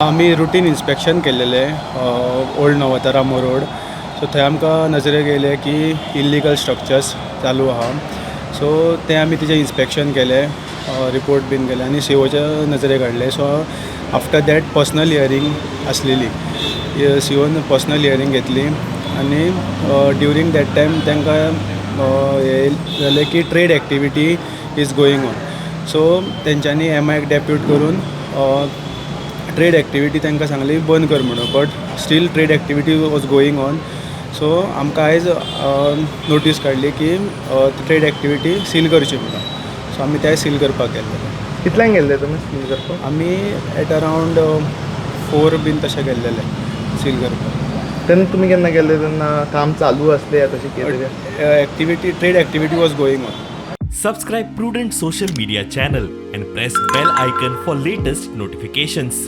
आम्ही routine inspection केलेले old नवतारामो road. So थंय आमकां नजरेक येयले की इल्लिगल स्ट्रक्चर्स चालू आहा. सो तें आमी तेजें इन्स्पेक्शन केलें, रिपोर्ट बीन केले आनी सीओच्या नजरेक हाडले. So after that personal hearing आसलेली, सीओन पर्सनल हियरींग घेतली आनी ड्युरींग दॅट टायम तांकां हें जालें की trade activity is going on. So तेंच्यांनी एमायक डेप्यूट करून ट्रेड एक्टिविटी तांकां सांगली बंद कर म्हणून, but still trade activity was going on. So आमकां आयज नोटीस काडली की ट्रेड एक्टिविटी सील करची म्हणून. सो आमी तें सील करपाक गेल्ले. कितल्यांक गेल्ले तुमी सील करपाक? आमी एट अरावंड 4 बीन तशें गेल्लेले सील करपाक. तेन्ना तुमी केन्ना गेल्ले तेन्ना काम चालू आसलें तशें कितें? Activity trade activity was going on. Subscribe Prudent social media channel and press bell icon for latest notifications.